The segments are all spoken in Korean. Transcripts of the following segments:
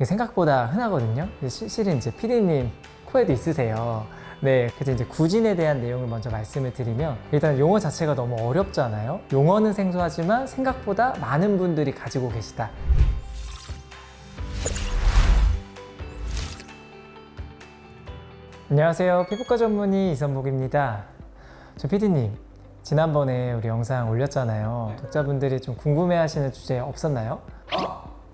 이게 생각보다 흔하거든요. 실은 이제 피디님 코에도 있으세요. 네, 그래서 이제 구진에 대한 내용을 먼저 말씀을 드리면, 일단 용어 자체가 너무 어렵잖아요. 용어는 생소하지만 생각보다 많은 분들이 가지고 계시다. 안녕하세요, 피부과 전문의 이선복입니다. 저 피디님, 지난번에 우리 영상 올렸잖아요. 네. 독자분들이 좀 궁금해하시는 주제 없었나요?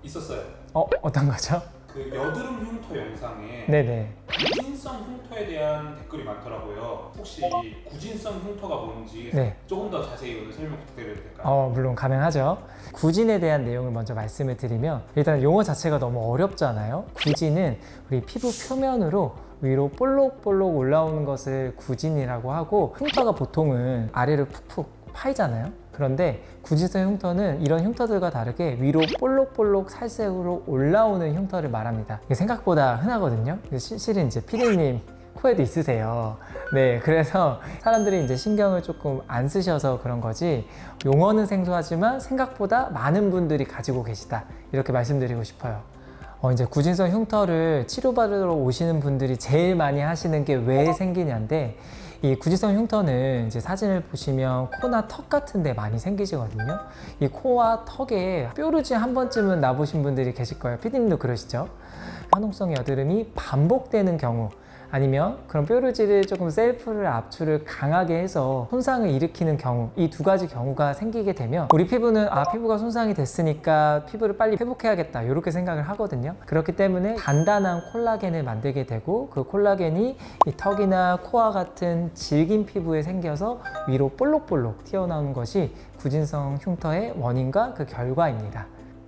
있었어요. 어떤 거죠? 그 여드름 흉터 영상에 네네. 구진성 흉터에 대한 댓글이 많더라고요. 혹시 이 구진성 흉터가 뭔지 네. 조금 더 자세히 오늘 설명 부탁드려도 될까요? 물론 가능하죠. 구진에 대한 내용을 먼저 말씀을 드리면, 일단 용어 자체가 너무 어렵잖아요. 구진은 우리 피부 표면으로 위로 볼록볼록 올라오는 것을 구진이라고 하고, 흉터가 보통은 아래로 푹푹 파이잖아요. 그런데 구진성 흉터는 이런 흉터들과 다르게 위로 볼록볼록 살색으로 올라오는 흉터를 말합니다. 이게 생각보다 흔하거든요. 실은 이제 피디님 코에도 있으세요. 네, 그래서 사람들이 이제 신경을 조금 안 쓰셔서 그런 거지, 용어는 생소하지만 생각보다 많은 분들이 가지고 계시다, 이렇게 말씀드리고 싶어요. 이제 구진성 흉터를 치료받으러 오시는 분들이 제일 많이 하시는 게 왜 생기냐인데, 이 구진성 흉터는 이제 사진을 보시면 코나 턱 같은 데 많이 생기시거든요. 이 코와 턱에 뾰루지 한 번쯤은 나보신 분들이 계실 거예요. 피디님도 그러시죠? 화농성 여드름이 반복되는 경우, 아니면 그런 뾰루지를 조금 셀프를 압출을 강하게 해서 손상을 일으키는 경우, 이 두 가지 경우가 생기게 되면 우리 피부는 피부가 손상이 됐으니까 피부를 빨리 회복해야겠다, 이렇게 생각을 하거든요. 그렇기 때문에 단단한 콜라겐을 만들게 되고, 그 콜라겐이 이 턱이나 코와 같은 질긴 피부에 생겨서 위로 볼록볼록 튀어나오는 것이 구진성 흉터의 원인과 그 결과입니다.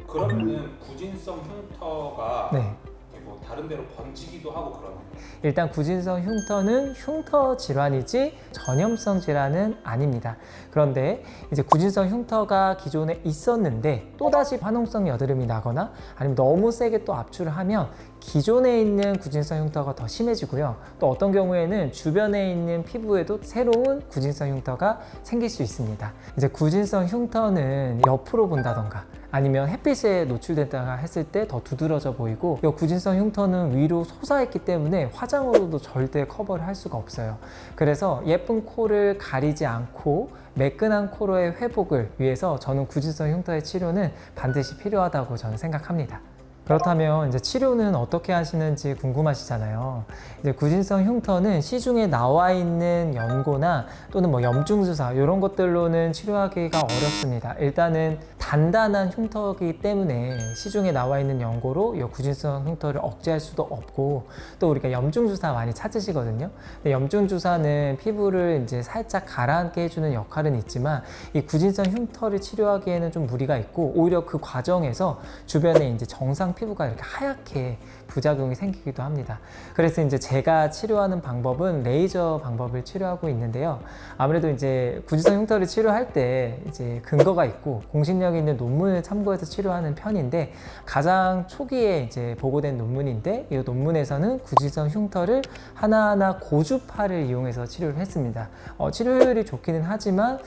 그러면은 구진성 흉터가 네. 뭐 다른 데로 번지기도 하고 그러나요? 일단 구진성 흉터는 흉터 질환이지 전염성 질환은 아닙니다. 그런데 이제 구진성 흉터가 기존에 있었는데 또다시 화농성 여드름이 나거나 아니면 너무 세게 또 압출을 하면 기존에 있는 구진성 흉터가 더 심해지고요. 또 어떤 경우에는 주변에 있는 피부에도 새로운 구진성 흉터가 생길 수 있습니다. 이제 구진성 흉터는 옆으로 본다던가 아니면 햇빛에 노출됐다가 했을 때 더 두드러져 보이고, 이 구진성 흉터는 위로 솟아있기 때문에 화장으로도 절대 커버를 할 수가 없어요. 그래서 예쁜 코를 가리지 않고 매끈한 코로의 회복을 위해서 저는 구진성 흉터의 치료는 반드시 필요하다고 저는 생각합니다. 그렇다면 이제 치료는 어떻게 하시는지 궁금하시잖아요. 이제 구진성 흉터는 시중에 나와 있는 연고나 또는 뭐 염증주사 이런 것들로는 치료하기가 어렵습니다. 일단은 단단한 흉터이기 때문에 시중에 나와 있는 연고로 이 구진성 흉터를 억제할 수도 없고, 또 우리가 염증주사 많이 찾으시거든요. 근데 염증주사는 피부를 이제 살짝 가라앉게 해주는 역할은 있지만, 이 구진성 흉터를 치료하기에는 좀 무리가 있고, 오히려 그 과정에서 주변에 이제 정상 피부가 이렇게 하얗게 부작용이 생기기도 합니다. 그래서 이제 제가 치료하는 방법은 레이저 방법을 치료하고 있는데요. 아무래도 이제 구진성 흉터를 치료할 때 이제 근거가 있고 공신력 있는 논문을 참고해서 치료하는 편인데, 가장 초기에 이제 보고된 논문인데, 이 논문에서는 구진성 흉터를 하나하나 고주파를 이용해서 치료를 했습니다. 치료율이 좋기는 하지만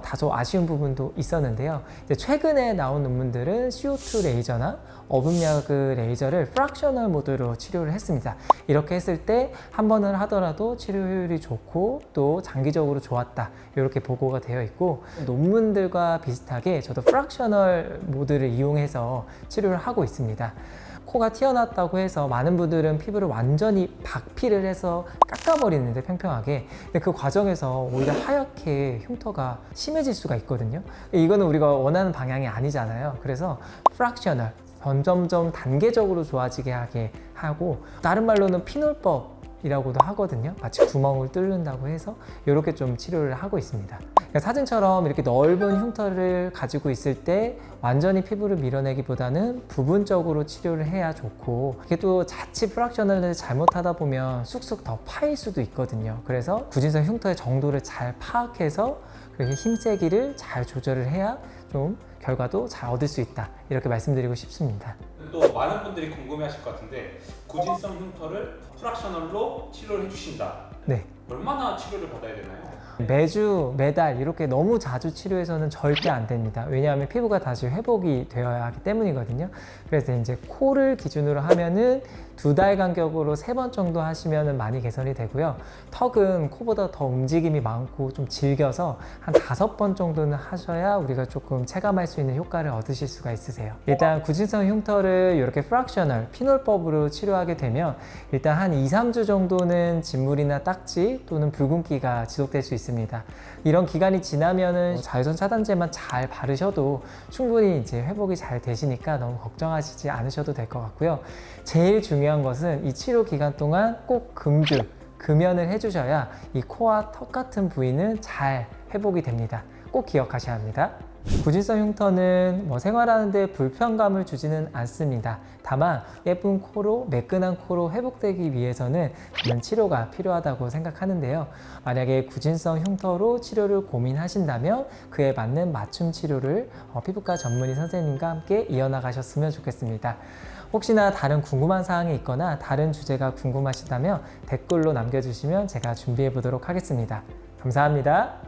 다소 아쉬운 부분도 있었는데요. 이제 최근에 나온 논문들은 CO2 레이저나 어분야그 레이저를 프랙셔널 모드로 치료를 했습니다. 이렇게 했을 때 한 번을 하더라도 치료율이 좋고 또 장기적으로 좋았다, 이렇게 보고가 되어 있고, 논문들과 비슷하게 저도 프랙셔널 모드를 이용해서 치료를 하고 있습니다. 코가 튀어나왔다고 해서 많은 분들은 피부를 완전히 박피를 해서 깎아버리는데, 평평하게. 근데 그 과정에서 오히려 하얗게 흉터가 심해질 수가 있거든요. 이거는 우리가 원하는 방향이 아니잖아요. 그래서 프랙셔널, 점점점 단계적으로 좋아지게 하게 하고, 다른 말로는 피놀법이라고도 하거든요. 마치 구멍을 뚫는다고 해서 이렇게 좀 치료를 하고 있습니다. 그러니까 사진처럼 이렇게 넓은 흉터를 가지고 있을 때 완전히 피부를 밀어내기보다는 부분적으로 치료를 해야 좋고, 이게 또 자칫 프랙셔널을 잘못하다 보면 쑥쑥 더 파일 수도 있거든요. 그래서 구진성 흉터의 정도를 잘 파악해서 그렇게 힘세기를 잘 조절을 해야 좀 결과도 잘 얻을 수 있다, 이렇게 말씀드리고 싶습니다. 또 많은 분들이 궁금해하실 것 같은데, 구진성 흉터를 프랙셔널로 치료를 해주신다. 네. 얼마나 치료를 받아야 되나요? 매주, 매달 이렇게 너무 자주 치료해서는 절대 안 됩니다. 왜냐하면 피부가 다시 회복이 되어야 하기 때문이거든요. 그래서 이제 코를 기준으로 하면은 2달 간격으로 3번 정도 하시면 많이 개선이 되고요. 턱은 코보다 더 움직임이 많고 좀 질겨서 한 5번 정도는 하셔야 우리가 조금 체감할 수 있는 효과를 얻으실 수가 있으세요. 일단 구진성 흉터를 이렇게 프랙셔널, 피놀법으로 치료하게 되면 일단 한 2-3주 정도는 진물이나 딱지 또는 붉은기가 지속될 수 있습니다. 이런 기간이 지나면은 자외선 차단제만 잘 바르셔도 충분히 이제 회복이 잘 되시니까 너무 걱정하시지 않으셔도 될 것 같고요. 제일 중요한 것은 이 치료 기간 동안 꼭 금연을 해주셔야 이 코와 턱 같은 부위는 잘 회복이 됩니다. 꼭 기억하셔야 합니다. 구진성 흉터는 생활하는데 불편감을 주지는 않습니다. 다만 예쁜 코로, 매끈한 코로 회복되기 위해서는 저는 치료가 필요하다고 생각하는데요. 만약에 구진성 흉터로 치료를 고민하신다면 그에 맞는 맞춤 치료를 피부과 전문의 선생님과 함께 이어나가셨으면 좋겠습니다. 혹시나 다른 궁금한 사항이 있거나 다른 주제가 궁금하시다면 댓글로 남겨주시면 제가 준비해 보도록 하겠습니다. 감사합니다.